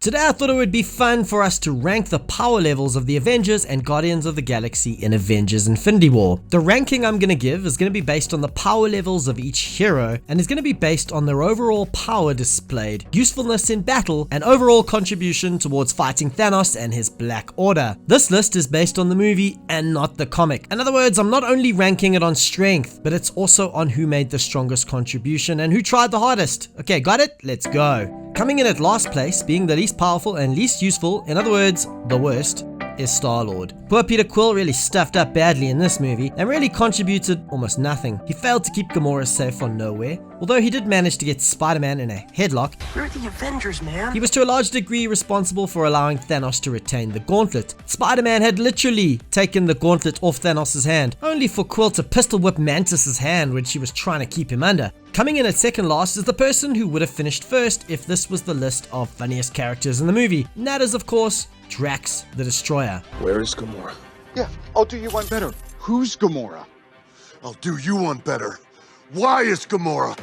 Today I thought it would be fun for us to rank the power levels of the Avengers and Guardians of the Galaxy in Avengers Infinity War. The ranking I'm going to give is going to be based on the power levels of each hero and is going to be based on their overall power displayed, usefulness in battle, and overall contribution towards fighting Thanos and his Black Order. This list is based on the movie and not the comic. In other words, I'm not only ranking it on strength, but it's also on who made the strongest contribution and who tried the hardest. Okay, got it? Let's go. Coming in at last place, being the least powerful and least useful, in other words, the worst, is Star-Lord. Poor Peter Quill really stuffed up badly in this movie and really contributed almost nothing. He failed to keep Gamora safe on nowhere, although he did manage to get Spiderman in a headlock. We're the Avengers, man. He was to a large degree responsible for allowing Thanos to retain the gauntlet. Spider-Man had literally taken the gauntlet off Thanos' hand, only for Quill to pistol whip Mantis' hand when she was trying to keep him under. Coming in at second last is the person who would have finished first if this was the list of funniest characters in the movie, and that is of course Drax the Destroyer. Where is Gamora? Yeah, I'll do you one better. Who's Gamora? I'll do you one better. Why is Gamora?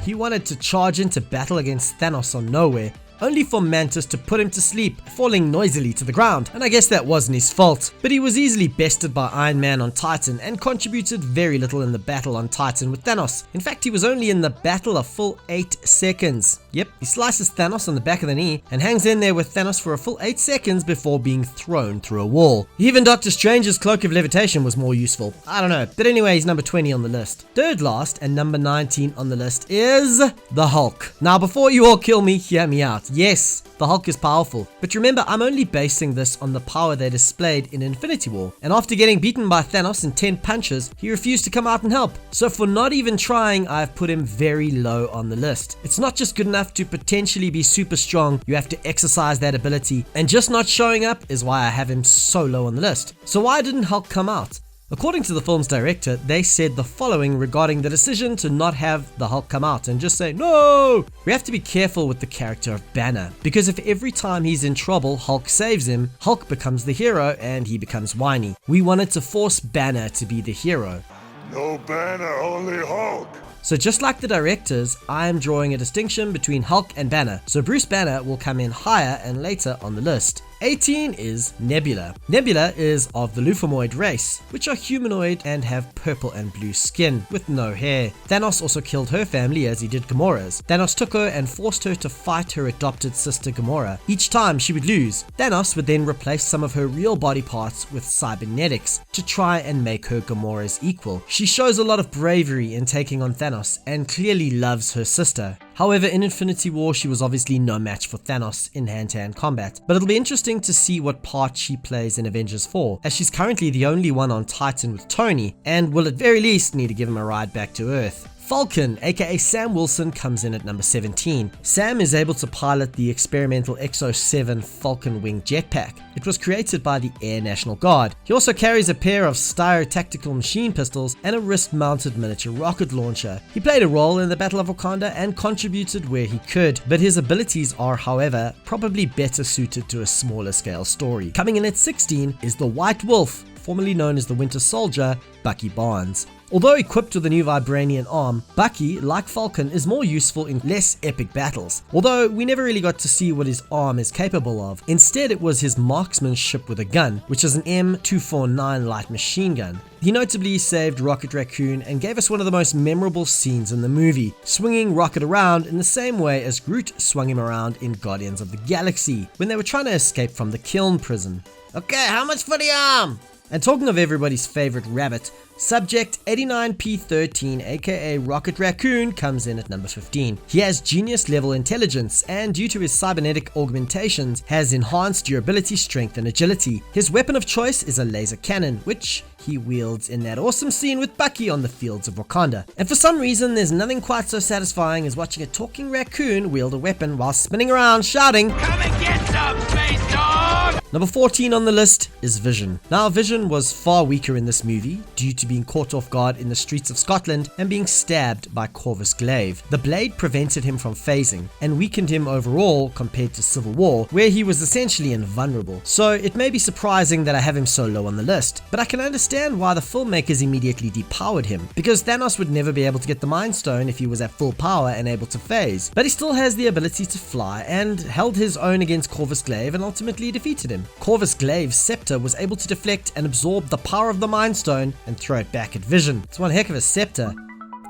He wanted to charge into battle against Thanos on nowhere, only for Mantis to put him to sleep, falling noisily to the ground, and I guess that wasn't his fault. But he was easily bested by Iron Man on Titan and contributed very little in the battle on Titan with Thanos. In fact, he was only in the battle a full 8 seconds. Yep, he slices Thanos on the back of the knee and hangs in there with Thanos for a full 8 seconds before being thrown through a wall. Even Doctor Strange's cloak of levitation was more useful. I don't know, but anyway, he's number 20 on the list. Third last and number 19 on the list is the Hulk. Now before you all kill me, hear me out. Yes, the Hulk is powerful, but remember I'm only basing this on the power they displayed in Infinity War, and after getting beaten by Thanos in 10 punches, he refused to come out and help. So for not even trying, I've put him very low on the list. It's not just good enough to potentially be super strong, you have to exercise that ability, and just not showing up is why I have him so low on the list. So why didn't Hulk come out? According to the film's director, they said the following regarding the decision to not have the Hulk come out and just say no. We have to be careful with the character of Banner, because if every time he's in trouble Hulk saves him, Hulk becomes the hero and he becomes whiny. We wanted to force Banner to be the hero. No Banner, only Hulk. So just like the directors, I am drawing a distinction between Hulk and Banner, so Bruce Banner will come in higher and later on the list. 18 is Nebula. Nebula is of the Lufamoid race, which are humanoid and have purple and blue skin with no hair. Thanos also killed her family as he did Gamora's. Thanos took her and forced her to fight her adopted sister Gamora. Each time she would lose, Thanos would then replace some of her real body parts with cybernetics to try and make her Gamora's equal. She shows a lot of bravery in taking on Thanos and clearly loves her sister. However, in Infinity War, she was obviously no match for Thanos in hand-to-hand combat, but it'll be interesting to see what part she plays in Avengers 4, as she's currently the only one on Titan with Tony, and will at very least need to give him a ride back to Earth. Falcon, aka Sam Wilson, comes in at number 17. Sam is able to pilot the experimental XO7 Falcon Wing jetpack. It was created by the Air National Guard. He also carries a pair of Styro tactical machine pistols and a wrist-mounted miniature rocket launcher. He played a role in the Battle of Wakanda and contributed where he could, but his abilities are, however, probably better suited to a smaller scale story. Coming in at 16 is the White Wolf, formerly known as the Winter Soldier, Bucky Barnes. Although equipped with a new vibranium arm, Bucky, like Falcon, is more useful in less epic battles, although we never really got to see what his arm is capable of. Instead, it was his marksmanship with a gun, which is an M249 light machine gun. He notably saved Rocket Racoon and gave us one of the most memorable scenes in the movie, swinging Rocket around in the same way as Groot swung him around in Guardians of the Galaxy, when they were trying to escape from the Kiln prison. Okay, how much for the arm? And talking of everybody's favorite rabbit, Subject 89P13 aka Rocket Racoon comes in at number 15. He has genius level intelligence and due to his cybernetic augmentations has enhanced durability, strength and agility. His weapon of choice is a laser cannon, which he wields in that awesome scene with Bucky on the fields of Wakanda. And for some reason there's nothing quite so satisfying as watching a talking raccoon wield a weapon while spinning around shouting, "Come and get some, space dog!" Number 14 on the list is Vision. Now, Vision was far weaker in this movie due to being caught off guard in the streets of Scotland and being stabbed by Corvus Glaive. The blade prevented him from phasing and weakened him overall compared to Civil War, where he was essentially invulnerable. So it may be surprising that I have him so low on the list, but I can understand why the filmmakers immediately depowered him, because Thanos would never be able to get the Mind Stone if he was at full power and able to phase, but he still has the ability to fly and held his own against Corvus Glaive and ultimately defeated him. Corvus Glaive's scepter was able to deflect and absorb the power of the Mind Stone and throw it back at Vision. It's one heck of a scepter.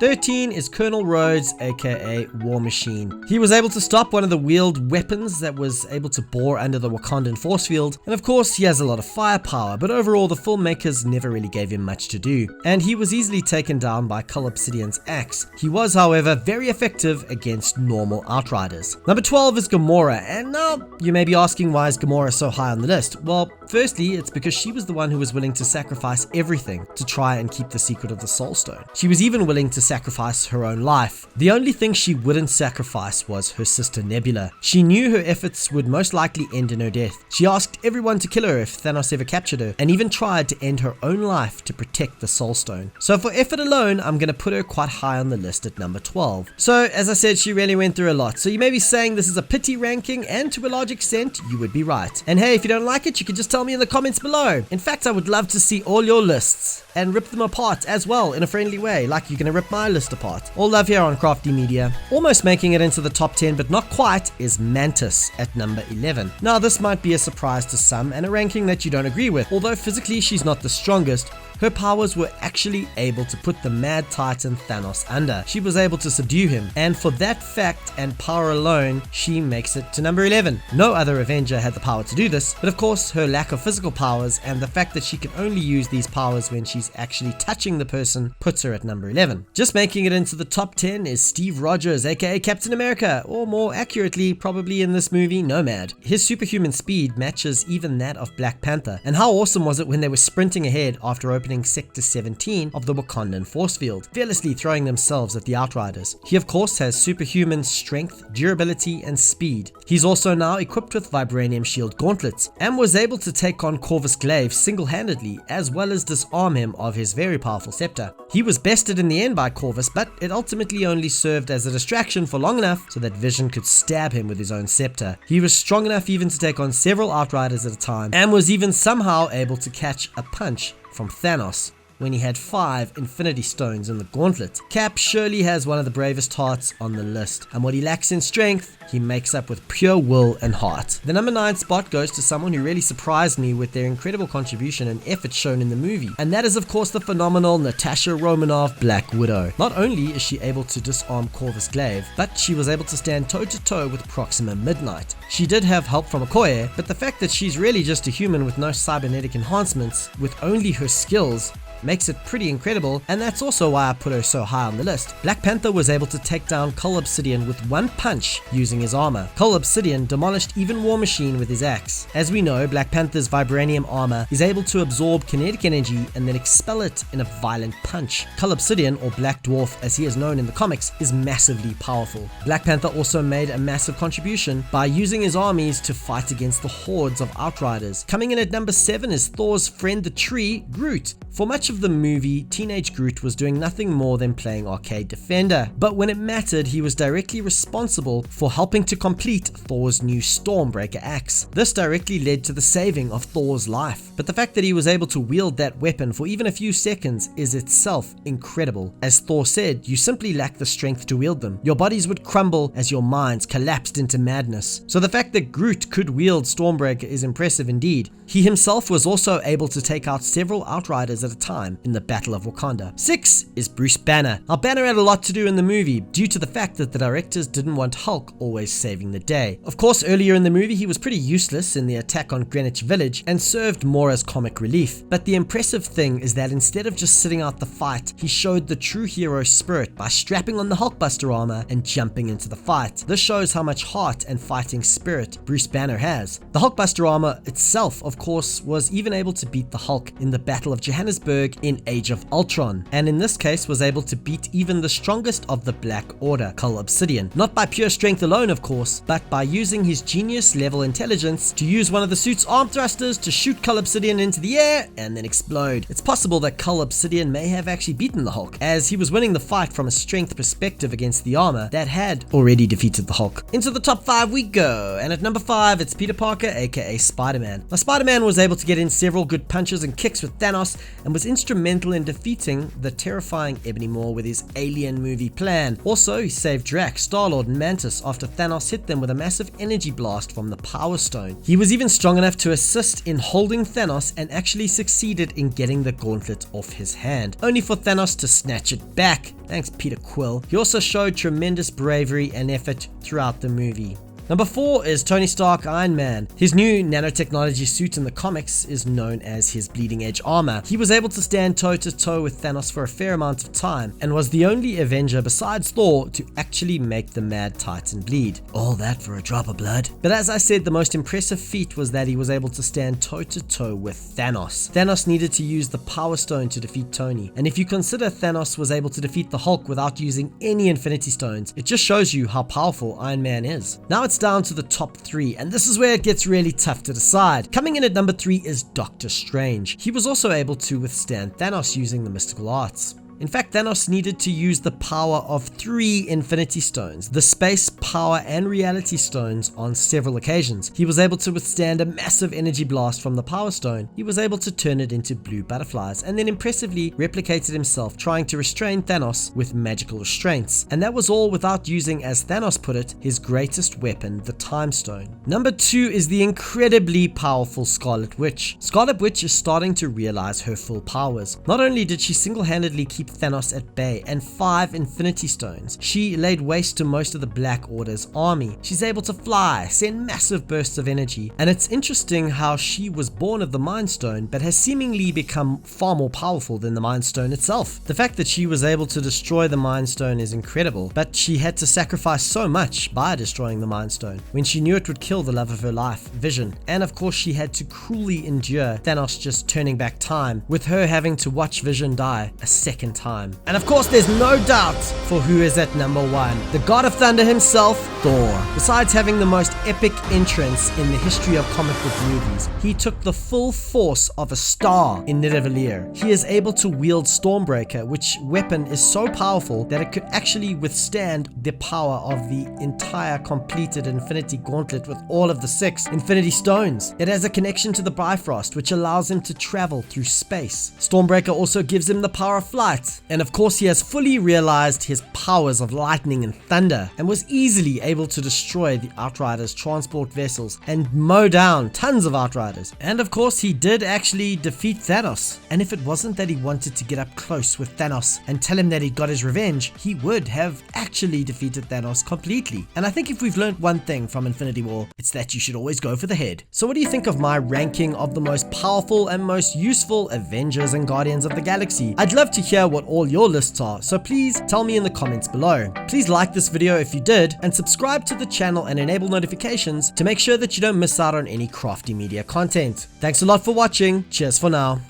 13 is Colonel Rhodes, aka War Machine. He was able to stop one of the wheeled weapons that was able to bore under the Wakandan force field, and of course he has a lot of firepower, but overall the filmmakers never really gave him much to do, and he was easily taken down by Cull Obsidian's axe. He was, however, very effective against normal Outriders. Number 12 is Gamora, and now you may be asking, why is Gamora so high on the list? Well, firstly, it's because she was the one who was willing to sacrifice everything to try and keep the secret of the Soul Stone. She was even willing to sacrifice her own life. The only thing she wouldn't sacrifice was her sister Nebula. She knew her efforts would most likely end in her death. She asked everyone to kill her if Thanos ever captured her, and even tried to end her own life to protect the Soul Stone. So for effort alone, I'm going to put her quite high on the list at number 12. So as I said, she really went through a lot. So you may be saying this is a pity ranking, and to a large extent, you would be right. And hey, if you don't like it, you can just tell me in the comments below. In fact, I would love to see all your lists and rip them apart as well in a friendly way, like you're gonna rip my list apart. All love here on Crafty Media. Almost making it into the top 10, but not quite, is Mantis at number 11. Now this might be a surprise to some and a ranking that you don't agree with. Although physically she's not the strongest, her powers were actually able to put the Mad Titan Thanos under. She was able to subdue him, and for that fact and power alone, she makes it to number 11. No other Avenger had the power to do this, but of course her lack of physical powers and the fact that she can only use these powers when she's actually touching the person puts her at number 11. Just making it into the top 10 is Steve Rogers, aka Captain America, or more accurately, probably in this movie, Nomad. His superhuman speed matches even that of Black Panther, and how awesome was it when they were sprinting ahead after opening Sector 17 of the Wakandan force field, fearlessly throwing themselves at the Outriders. He of course has superhuman strength, durability, and speed. He's also now equipped with vibranium shield gauntlets, and was able to take on Corvus Glaive single-handedly, as well as disarm him of his very powerful scepter. He was bested in the end by Corvus, but it ultimately only served as a distraction for long enough so that Vision could stab him with his own scepter. He was strong enough even to take on several Outriders at a time, and was even somehow able to catch a punch from Thanos when he had 5 Infinity Stones in the gauntlet. Cap surely has one of the bravest hearts on the list, and what he lacks in strength, he makes up with pure will and heart. The number 9 spot goes to someone who really surprised me with their incredible contribution and effort shown in the movie, and that is of course the phenomenal Natasha Romanoff, Black Widow. Not only is she able to disarm Corvus Glaive, but she was able to stand toe-to-toe with Proxima Midnight. She did have help from Okoye, but the fact that she's really just a human with no cybernetic enhancements, with only her skills, makes it pretty incredible, and that's also why I put her so high on the list. Black Panther was able to take down Cull Obsidian with one punch using his armor. Cull Obsidian demolished even War Machine with his axe. As we know, Black Panther's vibranium armor is able to absorb kinetic energy and then expel it in a violent punch. Cull Obsidian, or Black Dwarf as he is known in the comics, is massively powerful. Black Panther also made a massive contribution by using his armies to fight against the hordes of Outriders. Coming in at number 7 is Thor's friend the tree, Groot. For much of the movie, teenage Groot was doing nothing more than playing arcade defender, but when it mattered, he was directly responsible for helping to complete Thor's new Stormbreaker axe. This directly led to the saving of Thor's life, but the fact that he was able to wield that weapon for even a few seconds is itself incredible. As Thor said, you simply lack the strength to wield them. Your bodies would crumble as your minds collapsed into madness. So the fact that Groot could wield Stormbreaker is impressive indeed. He himself was also able to take out several Outriders at a time in the Battle of Wakanda. 6 is Bruce Banner. Now Banner had a lot to do in the movie due to the fact that the directors didn't want Hulk always saving the day. Of course, earlier in the movie he was pretty useless in the attack on Greenwich Village and served more as comic relief. But the impressive thing is that instead of just sitting out the fight, he showed the true hero spirit by strapping on the Hulkbuster armor and jumping into the fight. This shows how much heart and fighting spirit Bruce Banner has. The Hulkbuster armor itself, of course, was even able to beat the Hulk in the Battle of Johannesburg heroic in Age of Ultron, and in this case was able to beat even the strongest of the Black Order, Cull Obsidian. Not by pure strength alone, of course, but by using his genius level intelligence to use one of the suit's arm thrusters to shoot Cull Obsidian into the air and then explode. It's possible that Cull Obsidian may have actually beaten the Hulk, as he was winning the fight from a strength perspective against the armor that had already defeated the Hulk. Into the top 5 we go, and at number 5 it's Peter Parker, aka Spider-Man. Now Spider-Man was able to get in several good punches and kicks with Thanos and was instrumental in defeating the terrifying Ebony Maw with his alien movie plan. Also, he saved Drax, Star-Lord and Mantis after Thanos hit them with a massive energy blast from the Power Stone. He was even strong enough to assist in holding Thanos and actually succeeded in getting the gauntlet off his hand, only for Thanos to snatch it back. Thanks, Peter Quill. He also showed tremendous bravery and effort throughout the movie. Number 4 is Tony Stark, Iron Man. His new nanotechnology suit in the comics is known as his bleeding edge armor. He was able to stand toe to toe with Thanos for a fair amount of time and was the only Avenger besides Thor to actually make the Mad Titan bleed. All that for a drop of blood. But as I said, the most impressive feat was that he was able to stand toe to toe with Thanos. Thanos needed to use the Power Stone to defeat Tony, and if you consider Thanos was able to defeat the Hulk without using any Infinity Stones, it just shows you how powerful Iron Man is. Now it's down to the top 3, and this is where it gets really tough to decide. Coming in at number 3 is Doctor Strange. He was also able to withstand Thanos using the mystical arts. In fact, Thanos needed to use the power of 3 Infinity Stones, the Space, Power, and Reality Stones on several occasions. He was able to withstand a massive energy blast from the Power Stone. He was able to turn it into blue butterflies, and then impressively replicated himself trying to restrain Thanos with magical restraints. And that was all without using, as Thanos put it, his greatest weapon, the Time Stone. Number 2 is the incredibly powerful Scarlet Witch. Scarlet Witch is starting to realize her full powers. Not only did she single-handedly keep Thanos at bay and 5 Infinity Stones, she laid waste to most of the Black Order's army. She's able to fly, send massive bursts of energy, and it's interesting how she was born of the Mind Stone but has seemingly become far more powerful than the Mind Stone itself. The fact that she was able to destroy the Mind Stone is incredible, but she had to sacrifice so much by destroying the Mind Stone when she knew it would kill the love of her life, Vision. And of course she had to cruelly endure Thanos just turning back time, with her having to watch Vision die a second time. And of course there's no doubt for who is at number 1, the God of Thunder himself, Thor. Besides having the most epic entrance in the history of comic book movies, he took the full force of a star in Nidavellir. He is able to wield Stormbreaker, which weapon is so powerful that it could actually withstand the power of the entire completed Infinity Gauntlet with all of the 6 Infinity Stones. It has a connection to the Bifrost, which allows him to travel through space. Stormbreaker also gives him the power of flight. And of course he has fully realized his powers of lightning and thunder, and was easily able to destroy the Outriders' transport vessels and mow down tons of Outriders. And of course he did actually defeat Thanos, and if it wasn't that he wanted to get up close with Thanos and tell him that he got his revenge, he would have actually defeated Thanos completely. And I think if we've learned one thing from Infinity War, it's that you should always go for the head. So what do you think of my ranking of the most powerful and most useful Avengers and Guardians of the Galaxy? I'd love to hear what all your lists are, so please tell me in the comments below. Please like this video if you did, and subscribe to the channel and enable notifications to make sure that you don't miss out on any crafty media content. Thanks a lot for watching. Cheers for now.